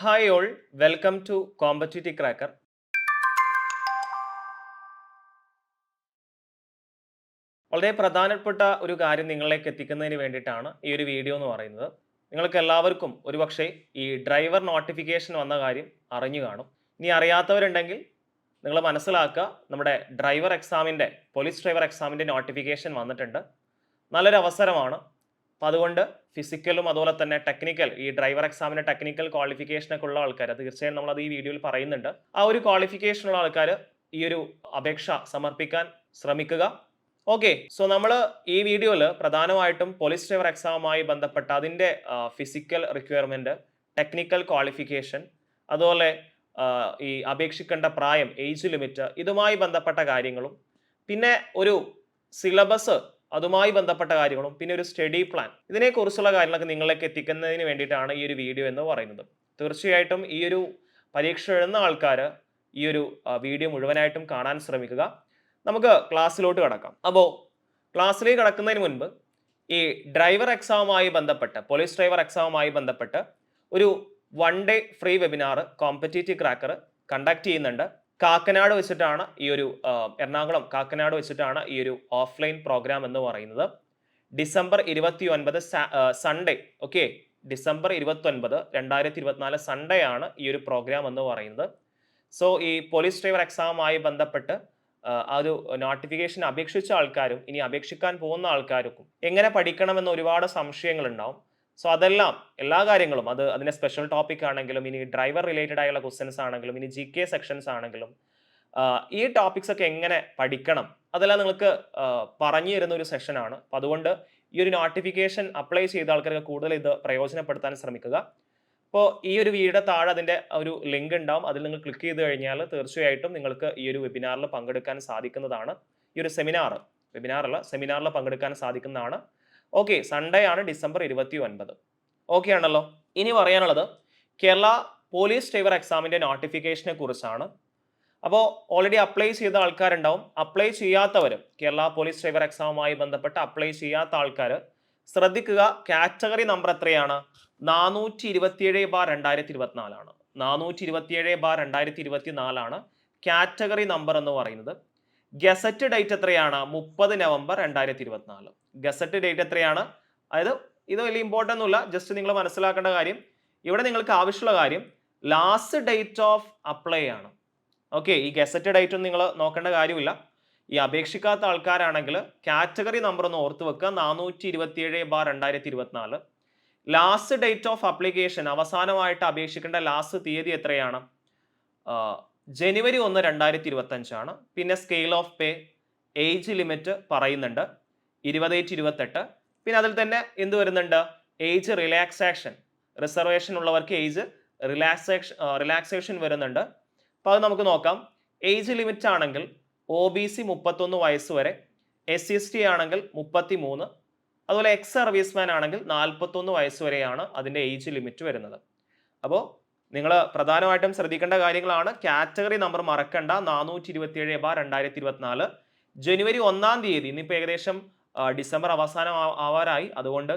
Hi all, welcome to competitive cracker. വളരെ പ്രധാനപ്പെട്ട ഒരു കാര്യം നിങ്ങളിലേക്ക് എത്തിക്കുന്നതിന് വേണ്ടിയിട്ടാണ് ഈ ഒരു വീഡിയോ എന്ന് പറയുന്നത്. നിങ്ങൾക്ക് എല്ലാവർക്കും ഒരുപക്ഷെ ഈ ഡ്രൈവർ നോട്ടിഫിക്കേഷൻ വന്ന കാര്യം അറിഞ്ഞു കാണും. ഇനി അറിയാത്തവരുണ്ടെങ്കിൽ നിങ്ങൾ മനസ്സിലാക്കുക, നമ്മുടെ ഡ്രൈവർ എക്സാമിൻ്റെ പോലീസ് ഡ്രൈവർ എക്സാമിൻ്റെ നോട്ടിഫിക്കേഷൻ വന്നിട്ടുണ്ട്. നല്ലൊരു അവസരമാണ്. അപ്പോൾ അതുകൊണ്ട് ഫിസിക്കലും അതുപോലെ തന്നെ ടെക്നിക്കൽ ഈ ഡ്രൈവർ എക്സാമിൻ്റെ ടെക്നിക്കൽ ക്വാളിഫിക്കേഷനൊക്കെ ഉള്ള ആൾക്കാർ, തീർച്ചയായും നമ്മളത് ഈ വീഡിയോയിൽ പറയുന്നുണ്ട്. ആ ഒരു ക്വാളിഫിക്കേഷനുള്ള ആൾക്കാർ ഈ ഒരു അപേക്ഷ സമർപ്പിക്കാൻ ശ്രമിക്കുക. ഓക്കെ, സോ നമ്മൾ ഈ വീഡിയോയിൽ പ്രധാനമായിട്ടും പോലീസ് ഡ്രൈവർ എക്സാമുമായി ബന്ധപ്പെട്ട അതിൻ്റെ ഫിസിക്കൽ റിക്വയർമെൻറ്റ്, ടെക്നിക്കൽ ക്വാളിഫിക്കേഷൻ, അതുപോലെ ഈ അപേക്ഷിക്കേണ്ട പ്രായം, ഏജ് ലിമിറ്റ്, ഇതുമായി ബന്ധപ്പെട്ട കാര്യങ്ങളും, പിന്നെ ഒരു സിലബസ് അതുമായി ബന്ധപ്പെട്ട കാര്യങ്ങളും, പിന്നെ ഒരു സ്റ്റഡി പ്ലാൻ, ഇതിനെക്കുറിച്ചുള്ള കാര്യങ്ങളൊക്കെ നിങ്ങളിലേക്ക് എത്തിക്കുന്നതിന് വേണ്ടിയിട്ടാണ് ഈ ഒരു വീഡിയോ എന്ന് പറയുന്നത്. തീർച്ചയായിട്ടും ഈ ഒരു പരീക്ഷ എഴുതുന്ന ആൾക്കാർ ഈ ഒരു വീഡിയോ മുഴുവനായിട്ടും കാണാൻ ശ്രമിക്കുക. നമുക്ക് ക്ലാസ്സിലോട്ട് കടക്കാം. അപ്പോൾ ക്ലാസ്സിലേക്ക് കടക്കുന്നതിന് മുൻപ് ഈ ഡ്രൈവർ എക്സാമുമായി ബന്ധപ്പെട്ട്, പോലീസ് ഡ്രൈവർ എക്സാമുമായി ബന്ധപ്പെട്ട് ഒരു 1 day free webinar competitive cracker conduct ചെയ്യുന്നുണ്ട്. കാക്കനാട് വെച്ചിട്ടാണ് ഈ ഒരു എറണാകുളം കാക്കനാട് വെച്ചിട്ടാണ് ഈ ഒരു ഓഫ്ലൈൻ പ്രോഗ്രാം എന്ന് പറയുന്നത്. December 29 Sunday. Okay, December 29 2024 Sunday ആണ് ഈ ഒരു പ്രോഗ്രാം എന്ന് പറയുന്നത്. സോ ഈ പോലീസ് ഡ്രൈവർ എക്സാമുമായി ബന്ധപ്പെട്ട് ആ ഒരു നോട്ടിഫിക്കേഷൻ അപേക്ഷിച്ച ആൾക്കാരും ഇനി അപേക്ഷിക്കാൻ പോകുന്ന ആൾക്കാർക്കും എങ്ങനെ പഠിക്കണമെന്ന് ഒരുപാട് സംശയങ്ങൾ ഉണ്ടാവും. സോ അതെല്ലാം, എല്ലാ കാര്യങ്ങളും, അതിന്റെ സ്പെഷ്യൽ ടോപ്പിക് ആണെങ്കിലും, ഇനി ഡ്രൈവർ റിലേറ്റഡ് ആയുള്ള ക്വസ്റ്റ്യൻസ് ആണെങ്കിലും, ഇനി GK സെക്ഷൻസ് ആണെങ്കിലും, ഈ ടോപ്പിക്സ് ഒക്കെ എങ്ങനെ പഠിക്കണം അതെല്ലാം നിങ്ങൾക്ക് പറഞ്ഞു തരുന്ന ഒരു സെഷനാണ്. അപ്പം അതുകൊണ്ട് ഈ ഒരു നോട്ടിഫിക്കേഷൻ അപ്ലൈ ചെയ്ത ആൾക്കാർക്ക് കൂടുതൽ ഇത് പ്രയോജനപ്പെടുത്താൻ ശ്രമിക്കുക. അപ്പോൾ ഈ ഒരു വീഡിയോ താഴെ അതിൻ്റെ ഒരു ലിങ്ക് ഉണ്ടാവും. അതിൽ നിങ്ങൾ ക്ലിക്ക് ചെയ്ത് കഴിഞ്ഞാൽ തീർച്ചയായിട്ടും നിങ്ങൾക്ക് ഈ ഒരു വെബിനാറിൽ പങ്കെടുക്കാൻ സാധിക്കുന്നതാണ്. ഈ ഒരു സെമിനാറിൽ പങ്കെടുക്കാൻ സാധിക്കുന്നതാണ്. ഓക്കെ, സൺഡേ ആണ് ഡിസംബർ 29. ഓക്കെ ആണല്ലോ. ഇനി പറയാനുള്ളത് കേരള പോലീസ് ഡ്രൈവർ എക്സാമിൻ്റെ നോട്ടിഫിക്കേഷനെ കുറിച്ചാണ്. അപ്പോൾ ഓൾറെഡി അപ്ലൈ ചെയ്ത ആൾക്കാരുണ്ടാവും. അപ്ലൈ ചെയ്യാത്തവരും, കേരള പോലീസ് ഡ്രൈവർ എക്സാമുമായി ബന്ധപ്പെട്ട് അപ്ലൈ ചെയ്യാത്ത ആൾക്കാർ ശ്രദ്ധിക്കുക. കാറ്റഗറി നമ്പർ എത്രയാണ്? 427/2024 ആണ്. 427/2024 കാറ്റഗറി നമ്പർ എന്ന് പറയുന്നത്. ഗസറ്റ് ഡേറ്റ് എത്രയാണ്? 30 നവംബർ 2024. ഗസറ്റ് ഡേറ്റ് എത്രയാണ്? അതായത് ഇത് വലിയ ഇമ്പോർട്ടൻ്റ് ഒന്നുമില്ല, ജസ്റ്റ് നിങ്ങൾ മനസ്സിലാക്കേണ്ട കാര്യം, ഇവിടെ നിങ്ങൾക്ക് ആവശ്യമുള്ള കാര്യം ലാസ്റ്റ് ഡേറ്റ് ഓഫ് അപ്ലൈ ആണ്. ഓക്കെ, ഈ ഗസറ്റ് ഡേറ്റ് ഒന്നും നിങ്ങൾ നോക്കേണ്ട കാര്യമില്ല. ഈ അപേക്ഷിക്കാത്ത ആൾക്കാരാണെങ്കിൽ കാറ്റഗറി നമ്പർ ഒന്ന് ഓർത്ത് വെക്കുക. 427/2024. ലാസ്റ്റ് ഡേറ്റ് ഓഫ് അപ്ലിക്കേഷൻ, അവസാനമായിട്ട് അപേക്ഷിക്കേണ്ട ലാസ്റ്റ് തീയതി എത്രയാണ്? ജനുവരി 1, 2025 ആണ്. പിന്നെ scale of pay, age limit പറയുന്നുണ്ട് 20-28. പിന്നെ അതിൽ തന്നെ എന്ത് വരുന്നുണ്ട്? ഏജ് റിലാക്സേഷൻ, റിസർവേഷൻ ഉള്ളവർക്ക് ഏജ് റിലാക്സേഷൻ വരുന്നുണ്ട്. അപ്പോൾ അത് നമുക്ക് നോക്കാം. ഏജ് ലിമിറ്റ് ആണെങ്കിൽ OBC 31 വയസ്സ് വരെ, SC/ST ആണെങ്കിൽ 33, അതുപോലെ എക്സ് സർവീസ്മാൻ ആണെങ്കിൽ 41 വയസ്സ് വരെയാണ് അതിൻ്റെ ഏജ് ലിമിറ്റ് വരുന്നത്. അപ്പോൾ നിങ്ങൾ പ്രധാനമായിട്ടും ശ്രദ്ധിക്കേണ്ട കാര്യങ്ങളാണ്. കാറ്റഗറി നമ്പർ മറക്കണ്ട. 427/2024 ജനുവരി 1 തീയതി. ഇന്നിപ്പോൾ ഏകദേശം ഡിസംബർ അവസാനം ആവാറായി. അതുകൊണ്ട്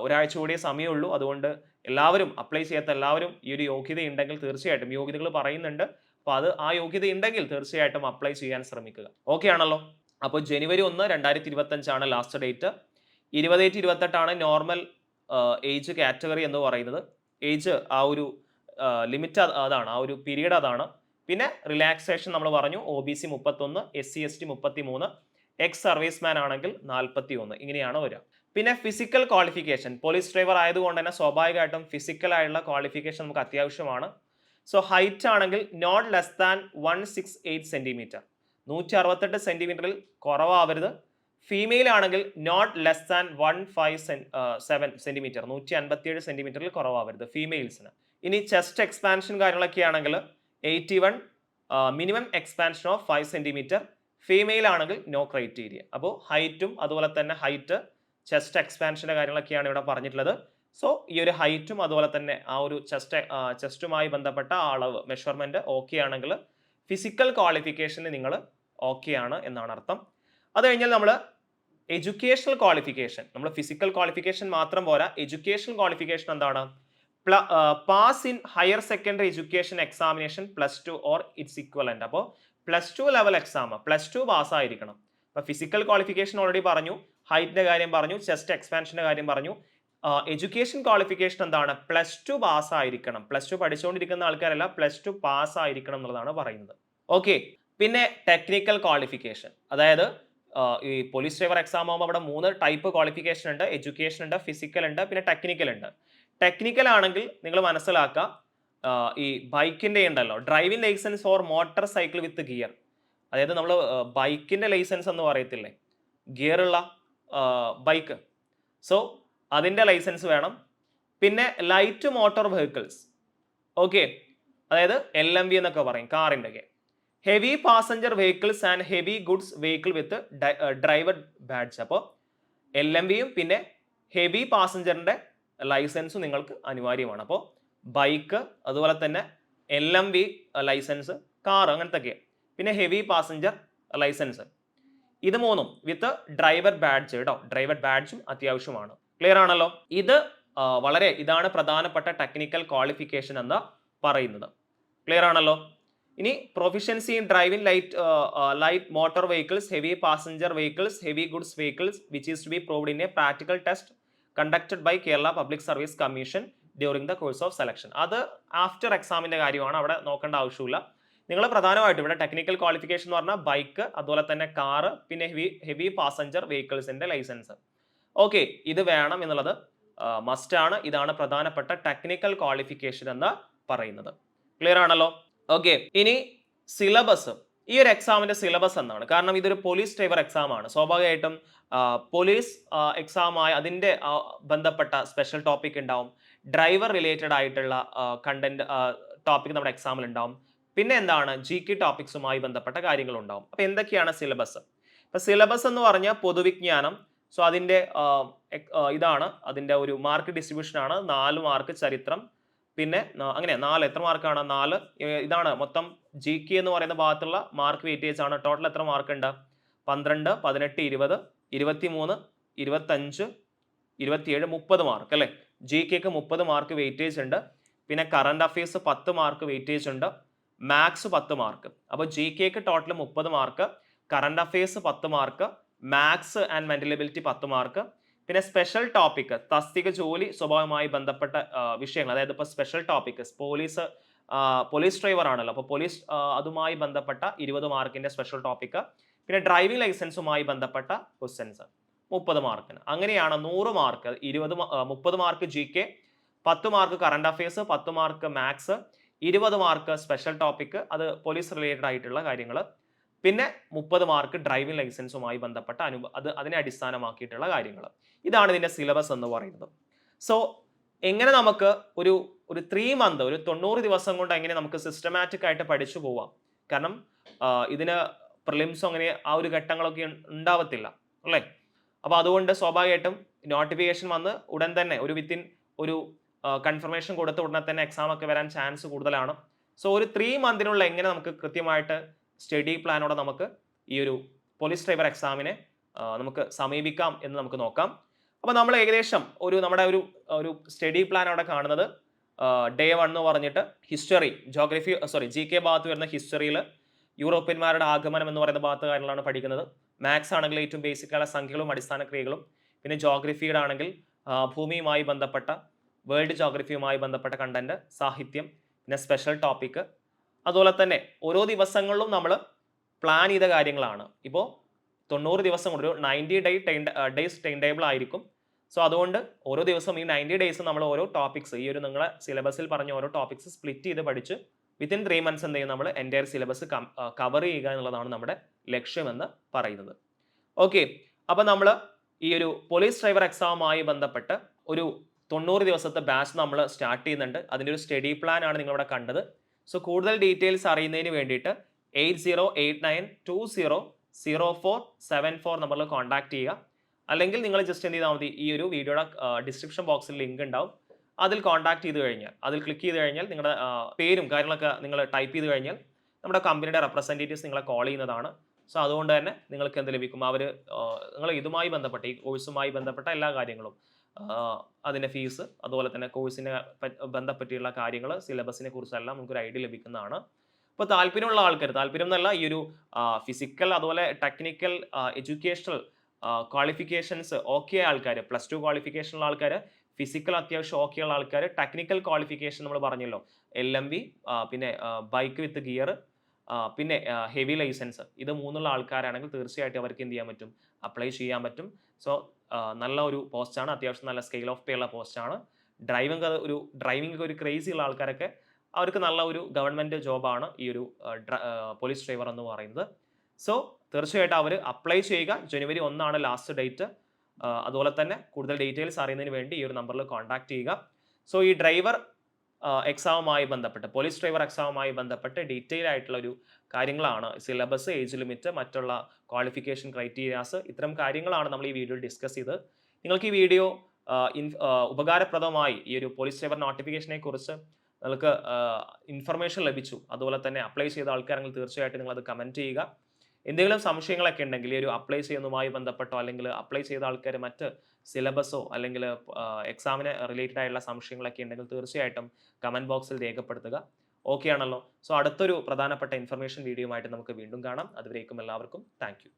ഒരാഴ്ച കൂടിയേ സമയമുള്ളൂ. അതുകൊണ്ട് എല്ലാവരും, അപ്ലൈ ചെയ്യാത്ത എല്ലാവരും ഈ ഒരു യോഗ്യത ഉണ്ടെങ്കിൽ തീർച്ചയായിട്ടും, യോഗ്യതകൾ പറയുന്നുണ്ട്, അപ്പോൾ ആ യോഗ്യത ഉണ്ടെങ്കിൽ തീർച്ചയായിട്ടും അപ്ലൈ ചെയ്യാൻ ശ്രമിക്കുക. ഓക്കെ ആണല്ലോ. അപ്പോൾ ജനുവരി 1, 2025 ആണ് last date. 28-28 normal age category എന്ന് പറയുന്നത്. ഏജ് ആ ഒരു ലിമിറ്റ് അതാണ്, ആ ഒരു പീരീഡ് അതാണ്. പിന്നെ റിലാക്സേഷൻ നമ്മൾ പറഞ്ഞു, OBC 31, SC/ST 33, എക്സ് സർവീസ്മാൻ ആണെങ്കിൽ 41, ഇങ്ങനെയാണ് വരിക. പിന്നെ ഫിസിക്കൽ ക്വാളിഫിക്കേഷൻ, പോലീസ് ഡ്രൈവർ ആയതുകൊണ്ട് തന്നെ സ്വാഭാവികമായിട്ടും ഫിസിക്കൽ ആയിട്ടുള്ള ക്വാളിഫിക്കേഷൻ നമുക്ക് അത്യാവശ്യമാണ്. സോ ഹൈറ്റ് ആണെങ്കിൽ നോട്ട് ലെസ് ദാൻ 168 സെൻറ്റിമീറ്റർ, 168 സെൻറ്റിമീറ്ററിൽ കുറവാവരുത്. ഫീമെയിൽ ആണെങ്കിൽ നോട്ട് ലെസ് ദാൻ 157 സെൻറ്റിമീറ്റർ, 157 സെൻറ്റിമീറ്ററിൽ കുറവാവരുത് ഫീമെയിൽസിന്. ഇനി ചെസ്റ്റ് എക്സ്പാൻഷൻ കാര്യങ്ങളൊക്കെ ആണെങ്കിൽ 81, minimum expansion of 5 centimetre. Female ആണെങ്കിൽ നോ ക്രൈറ്റീരിയ. അപ്പോൾ ഹൈറ്റും അതുപോലെ തന്നെ ഹൈറ്റ്, ചെസ്റ്റ് എക്സ്പാൻഷൻ്റെ കാര്യങ്ങളൊക്കെയാണ് ഇവിടെ പറഞ്ഞിട്ടുള്ളത്. സോ ഈ ഒരു ഹൈറ്റും അതുപോലെ തന്നെ ആ ഒരു ചെസ്റ്റുമായി ബന്ധപ്പെട്ട അളവ് മെഷർമെൻറ്റ് ഓക്കെ ആണെങ്കിൽ ഫിസിക്കൽ ക്വാളിഫിക്കേഷന് നിങ്ങൾ ഓക്കെ ആണ് എന്നാണ് അർത്ഥം. അത് കഴിഞ്ഞാൽ നമ്മൾ എഡ്യൂക്കേഷണൽ ക്വാളിഫിക്കേഷൻ, നമ്മൾ ഫിസിക്കൽ ക്വാളിഫിക്കേഷൻ മാത്രം പോരാ, എഡ്യൂക്കേഷണൽ ക്വാളിഫിക്കേഷൻ എന്താണ്? Pass in higher secondary education examination +2 or its equivalent. അപ്പോൾ +2 ലെവൽ എക്സാം +2 പാസ്സായിരിക്കണം. അപ്പോൾ ഫിസിക്കൽ ക്വാളിഫിക്കേഷൻ ഓൾറെഡി പറഞ്ഞു, ഹൈറ്റിന്റെ കാര്യം പറഞ്ഞു, ചെസ്റ്റ് എക്സ്പാൻഷന്റെ കാര്യം പറഞ്ഞു. എഡ്യൂക്കേഷൻ ക്വാളിഫിക്കേഷൻ എന്താണ്? +2 പാസ്സായിരിക്കണം. +2 പഠിച്ചുകൊണ്ടിരിക്കുന്ന ആൾക്കാരല്ല, +2 പാസ്സായിരിക്കണം എന്നുള്ളതാണ് പറയുന്നത്. ഓക്കെ, പിന്നെ ടെക്നിക്കൽ ക്വാളിഫിക്കേഷൻ, അതായത് ഈ പോലീസ് ഡ്രൈവർ എക്സാം ആകുമ്പോൾ അവിടെ 3 ടൈപ്പ് ക്വാളിഫിക്കേഷൻ ഉണ്ട്. എഡ്യൂക്കേഷൻ ഉണ്ട്, ഫിസിക്കൽ ഉണ്ട്, പിന്നെ ടെക്നിക്കൽ ഉണ്ട്. ടെക്നിക്കൽ ആണെങ്കിൽ നിങ്ങൾ മനസ്സിലാക്കുക, ഈ ബൈക്കിന്റെ ഉണ്ടല്ലോ, driving licence for motor cycle with gear, അതായത് നമ്മൾ ബൈക്കിന്റെ ലൈസൻസ് എന്ന് പറയത്തില്ലേ, ഗിയർ ഉള്ള ബൈക്ക്, സോ അതിന്റെ ലൈസൻസ് വേണം. പിന്നെ ലൈറ്റ് മോട്ടോർ വെഹിക്കിൾസ്, ഓക്കെ, അതായത് LMV എന്നൊക്കെ പറയും കാറിന്റെ ഒക്കെ. Heavy passenger vehicles and heavy goods vehicle with driver badge. അപ്പോൾ LMVയും പിന്നെ ഹെവി പാസഞ്ചറിന്റെ ലൈസൻസും നിങ്ങൾക്ക് അനിവാര്യമാണ്. അപ്പോൾ ബൈക്ക്, അതുപോലെ തന്നെ LMV ലൈസൻസ്, കാർ, അങ്ങനത്തെ ഒക്കെ, പിന്നെ ഹെവി പാസഞ്ചർ ലൈസൻസ്, ഇത് 3ഉം വിത്ത് ഡ്രൈവർ ബാഡ്ജ് കേട്ടോ. ഡ്രൈവർ ബാഡ്ജും അത്യാവശ്യമാണ്. ക്ലിയർ ആണല്ലോ? ഇതാണ് പ്രധാനപ്പെട്ട ടെക്നിക്കൽ ക്വാളിഫിക്കേഷൻ എന്ന് പറയുന്നത്. ക്ലിയർ ആണല്ലോ? ഇനി proficiency in driving light motor vehicles, heavy passenger vehicles, heavy goods vehicles which is to be proved in a practical test conducted by Kerala public service commission during the course of selection. അത് after എക്സാമിന്റെ കാര്യമാണ്, അവിടെ നോക്കേണ്ട ആവശ്യമില്ല. നിങ്ങൾ പ്രധാനമായിട്ടും ഇവിടെ technical qualification എന്ന് പറഞ്ഞാൽ ബൈക്ക്, അതുപോലെ തന്നെ കാറ്, പിന്നെ ഹെവി പാസഞ്ചർ വെഹിക്കിൾസിന്റെ ലൈസൻസ്. ഓക്കെ, ഇത് വേണം എന്നുള്ളത് മസ്റ്റ് ആണ്. ഇതാണ് പ്രധാനപ്പെട്ട ടെക്നിക്കൽ ക്വാളിഫിക്കേഷൻ എന്ന് പറയുന്നത്. ക്ലിയർ ആണല്ലോ? ഓക്കെ, ഇനി സിലബസ്. ഈ ഒരു എക്സാമിന്റെ സിലബസ് എന്താണ്? കാരണം ഇതൊരു പോലീസ് ഡ്രൈവർ എക്സാം ആണ്. സ്വാഭാവികമായിട്ടും പോലീസ് എക്സാമായി അതിന്റെ ബന്ധപ്പെട്ട സ്പെഷ്യൽ ടോപ്പിക് ഉണ്ടാവും. ഡ്രൈവർ റിലേറ്റഡ് ആയിട്ടുള്ള കണ്ടന്റ് ടോപ്പിക് നമ്മുടെ എക്സാമിൽ ഉണ്ടാവും. പിന്നെ എന്താണ്, GK ടോപ്പിക്സുമായി ബന്ധപ്പെട്ട കാര്യങ്ങൾ ഉണ്ടാവും. അപ്പൊ എന്തൊക്കെയാണ് സിലബസ്? ഇപ്പൊ സിലബസ് എന്ന് പറഞ്ഞാൽ പൊതുവിജ്ഞാനം. സോ അതിന്റെ ഇതാണ് അതിന്റെ ഒരു മാർക്ക് ഡിസ്ട്രിബ്യൂഷൻ ആണ്. 4 മാർക്ക് ചരിത്രം, പിന്നെ അങ്ങനെ 4, എത്ര മാർക്കാണ്? 4. ഇതാണ് മൊത്തം GK എന്ന് പറയുന്ന ഭാഗത്തുള്ള മാർക്ക് വെയിറ്റേജ് ആണ്. ടോട്ടൽ എത്ര മാർക്ക് ഉണ്ട്? 12, 18, 20, 23, 25, 27, 30 മാർക്ക് അല്ലേ? GKക്ക് 30 മാർക്ക് വെയിറ്റേജ് ഉണ്ട്. പിന്നെ കറന്റ് അഫയേഴ്സ് 10 മാർക്ക് വെയിറ്റേജ് ഉണ്ട്. Maths 10 mark. അപ്പോൾ GKക്ക് total 30 mark, current affairs 10 mark, maths and mental ability 10 mark. പിന്നെ സ്പെഷ്യൽ ടോപ്പിക്, തസ്തിക ജോലി സ്വഭാവമായി ബന്ധപ്പെട്ട വിഷയങ്ങൾ, അതായത് ഇപ്പോൾ സ്പെഷ്യൽ ടോപ്പിക് പോലീസ് ഡ്രൈവർ ആണല്ലോ, അപ്പോൾ പോലീസ് അതുമായി ബന്ധപ്പെട്ട 20 മാർക്കിന്റെ സ്പെഷ്യൽ ടോപ്പിക്. പിന്നെ ഡ്രൈവിംഗ് ലൈസൻസുമായി ബന്ധപ്പെട്ട ക്വസ്റ്റ്യൻസ് 30 മാർക്കിന്. അങ്ങനെയാണ് 100 mark, 30 mark GK, 10 mark current affairs, 10 mark maths, 20 mark special topic, അത് പോലീസ് റിലേറ്റഡ് ആയിട്ടുള്ള കാര്യങ്ങൾ. പിന്നെ 30 മാർക്ക് ഡ്രൈവിംഗ് ലൈസൻസുമായി ബന്ധപ്പെട്ട അതിനെ അടിസ്ഥാനമാക്കിയിട്ടുള്ള കാര്യങ്ങൾ. ഇതാണ് ഇതിന്റെ സിലബസ് എന്ന് പറയുന്നത്. സോ എങ്ങനെ നമുക്ക് ഒരു 3 മന്ത്, ഒരു 90 ദിവസം കൊണ്ട് എങ്ങനെ നമുക്ക് സിസ്റ്റമാറ്റിക് ആയിട്ട് പഠിച്ചു പോവാം? കാരണം ഇതിന് പ്രിലിംസും അങ്ങനെ ആ ഒരു ഘട്ടങ്ങളൊക്കെ ഉണ്ടാവത്തില്ല അല്ലേ? അപ്പൊ അതുകൊണ്ട് സ്വാഭാവികമായിട്ടും നോട്ടിഫിക്കേഷൻ വന്ന് ഉടൻ തന്നെ ഒരു കൺഫർമേഷൻ കൊടുത്ത ഉടനെ തന്നെ എക്സാം ഒക്കെ വരാൻ ചാൻസ് കൂടുതലാണ്. സോ ഒരു 3 മന്തിനുള്ള എങ്ങനെ നമുക്ക് കൃത്യമായിട്ട് സ്റ്റഡി പ്ലാനോടെ നമുക്ക് ഈ ഒരു പോലീസ് ഡ്രൈവർ എക്സാമിനെ നമുക്ക് സമീപിക്കാം എന്ന് നമുക്ക് നോക്കാം. അപ്പോൾ നമ്മൾ ഏകദേശം നമ്മുടെ ഒരു സ്റ്റഡി പ്ലാൻ അവിടെ കാണുന്നത് ഡേ 1 എന്ന് പറഞ്ഞിട്ട് ഹിസ്റ്ററി, GK ഭാഗത്ത് വരുന്ന ഹിസ്റ്ററിയിൽ യൂറോപ്യന്മാരുടെ ആഗമനം എന്ന് പറയുന്ന ഭാഗത്ത് കാര്യങ്ങളാണ് പഠിക്കുന്നത്. മാത്സ് ആണെങ്കിൽ ഏറ്റവും ബേസിക് ആയ സംഖ്യകളും അടിസ്ഥാന ക്രിയകളും. പിന്നെ ജോഗ്രഫിയുടെ ആണെങ്കിൽ ഭൂമിയുമായി ബന്ധപ്പെട്ട വേൾഡ് ജോഗ്രഫിയുമായി ബന്ധപ്പെട്ട കണ്ടന്റ്, സാഹിത്യം, പിന്നെ സ്പെഷ്യൽ ടോപ്പിക്. അതുപോലെ തന്നെ ഓരോ ദിവസങ്ങളിലും നമ്മൾ പ്ലാൻ ചെയ്ത കാര്യങ്ങളാണ്. ഇപ്പോൾ 90 ദിവസം കൊണ്ട് ഒരു 90 ഡേയ്സ് ടൈം ടേബിൾ ആയിരിക്കും. സോ അതുകൊണ്ട് ഓരോ ദിവസം ഈ 90 ഡേയ്സ് നമ്മൾ ഓരോ ടോപ്പിക്സ്, ഈ ഒരു നിങ്ങളെ സിലബസിൽ പറഞ്ഞ ഓരോ ടോപ്പിക്സ് സ്പ്ലിറ്റ് ചെയ്ത് പഠിച്ച് വിത്തിൻ 3 മന്ത്സ് എന്ത് ചെയ്യും, നമ്മൾ എൻ്റയർ സിലബസ് കവർ ചെയ്യുക എന്നുള്ളതാണ് നമ്മുടെ ലക്ഷ്യമെന്ന് പറയുന്നത്. ഓക്കെ, അപ്പോൾ നമ്മൾ ഈ ഒരു പോലീസ് ഡ്രൈവർ എക്സാമുമായി ബന്ധപ്പെട്ട് ഒരു 90 ദിവസത്തെ ബാച്ച് നമ്മൾ സ്റ്റാർട്ട് ചെയ്യുന്നുണ്ട്. അതിൻ്റെ ഒരു സ്റ്റഡി പ്ലാൻ ആണ് നിങ്ങളിവിടെ കണ്ടത്. സോ കൂടുതൽ ഡീറ്റെയിൽസ് അറിയുന്നതിന് വേണ്ടിയിട്ട് 8089200474 നമ്പറിൽ കോൺടാക്ട് ചെയ്യുക. അല്ലെങ്കിൽ നിങ്ങൾ ജസ്റ്റ് എന്ത് ചെയ്താൽ മതി, ഈ ഒരു വീഡിയോയുടെ ഡിസ്ക്രിപ്ഷൻ ബോക്സിൽ ലിങ്ക് ഉണ്ടാവും, അതിൽ കോൺടാക്ട് ചെയ്ത് കഴിഞ്ഞാൽ, അതിൽ ക്ലിക്ക് ചെയ്ത് കഴിഞ്ഞാൽ നിങ്ങളുടെ പേരും കാര്യങ്ങളൊക്കെ നിങ്ങൾ ടൈപ്പ് ചെയ്ത് കഴിഞ്ഞാൽ നമ്മുടെ കമ്പനിയുടെ റെപ്രസെൻറ്റേറ്റീവ്സ് നിങ്ങളെ കോൾ ചെയ്യുന്നതാണ്. സോ അതുകൊണ്ട് തന്നെ നിങ്ങൾക്ക് എന്ത് ലഭിക്കും, നിങ്ങൾ ഇതുമായി ബന്ധപ്പെട്ട ഈ കോഴ്സുമായി ബന്ധപ്പെട്ട എല്ലാ കാര്യങ്ങളും അതിൻ്റെ ഫീസ്, അതുപോലെ തന്നെ കോഴ്സിനെ ബന്ധപ്പെട്ടിട്ടുള്ള കാര്യങ്ങൾ, സിലബസിനെ കുറിച്ചെല്ലാം നമുക്കൊരു ഐഡിയ ലഭിക്കുന്നതാണ്. അപ്പോൾ താല്പര്യമുള്ള ആൾക്കാർ, താല്പര്യം എന്നല്ല, ഈ ഒരു ഫിസിക്കൽ അതുപോലെ ടെക്നിക്കൽ എഡ്യൂക്കേഷണൽ ക്വാളിഫിക്കേഷൻസ് ഓക്കെ ആൾക്കാർ, +2 ക്വാളിഫിക്കേഷനുള്ള ആൾക്കാർ, ഫിസിക്കൽ അത്യാവശ്യം ഓക്കെയുള്ള ആൾക്കാർ, ടെക്നിക്കൽ ക്വാളിഫിക്കേഷൻ നമ്മൾ പറഞ്ഞല്ലോ, LMB, പിന്നെ ബൈക്ക് വിത്ത് ഗിയർ, പിന്നെ ഹെവി ലൈസൻസ്, ഇത് 3 ആൾക്കാരാണെങ്കിൽ തീർച്ചയായിട്ടും അവർക്ക് എന്ത് ചെയ്യാൻ പറ്റും, അപ്ലൈ ചെയ്യാൻ പറ്റും. സോ നല്ല ഒരു പോസ്റ്റാണ്, അത്യാവശ്യം നല്ല സ്കെയിൽ ഓഫ് പേ ഉള്ള പോസ്റ്റാണ്. ഡ്രൈവിംഗ് ഒരു ക്രേസി ഉള്ള ആൾക്കാരൊക്കെ അവർക്ക് നല്ല ഒരു ഗവൺമെൻറ് ജോബാണ് ഈ ഒരു പോലീസ് ഡ്രൈവർ എന്ന് പറയുന്നത്. സോ തീർച്ചയായിട്ടും അവർ അപ്ലൈ ചെയ്യുക. ജനുവരി 1 ലാസ്റ്റ് ഡേറ്റ്. അതുപോലെ തന്നെ കൂടുതൽ ഡീറ്റെയിൽസ് അറിയുന്നതിന് വേണ്ടി ഈ ഒരു നമ്പറിൽ കോൺടാക്ട് ചെയ്യുക. സോ ഈ ഡ്രൈവർ എക്സാമുമായി ബന്ധപ്പെട്ട്, പോലീസ് ഡ്രൈവർ എക്സാമുമായി ബന്ധപ്പെട്ട് ഡീറ്റെയിൽ ആയിട്ടുള്ള ഒരു കാര്യങ്ങളാണ്, സിലബസ്, ഏജ് ലിമിറ്റ്, മറ്റുള്ള ക്വാളിഫിക്കേഷൻ ക്രൈറ്റീരിയാസ്, ഇത്തരം കാര്യങ്ങളാണ് നമ്മൾ ഈ വീഡിയോയിൽ ഡിസ്കസ് ചെയ്തത്. നിങ്ങൾക്ക് ഈ വീഡിയോ ഉപകാരപ്രദമായി, ഈ ഒരു പോലീസ് ഡ്രൈവർ നോട്ടിഫിക്കേഷനെ കുറിച്ച് നിങ്ങൾക്ക് ഇൻഫർമേഷൻ ലഭിച്ചു, അതുപോലെ തന്നെ അപ്ലൈ ചെയ്ത ആൾക്കാരെങ്കിൽ തീർച്ചയായിട്ടും നിങ്ങളത് കമൻറ്റ് ചെയ്യുക. എന്തെങ്കിലും സംശയങ്ങളൊക്കെ ഉണ്ടെങ്കിൽ ഈ ഒരു അപ്ലൈ ചെയ്യുന്നതുമായി ബന്ധപ്പെട്ടോ, അല്ലെങ്കിൽ അപ്ലൈ ചെയ്ത ആൾക്കാർ മറ്റ് സിലബസോ അല്ലെങ്കിൽ എക്സാമിന് റിലേറ്റഡ് ആയിട്ടുള്ള സംശയങ്ങളൊക്കെ ഉണ്ടെങ്കിൽ തീർച്ചയായിട്ടും കമൻറ്റ് ബോക്സിൽ രേഖപ്പെടുത്തുക. ഓക്കെ ആണല്ലോ. സോ അടുത്തൊരു പ്രധാനപ്പെട്ട ഇൻഫർമേഷൻ വീഡിയോയുമായിട്ട് നമുക്ക് വീണ്ടും കാണാം. അതുവരേക്കും എല്ലാവർക്കും താങ്ക് യു.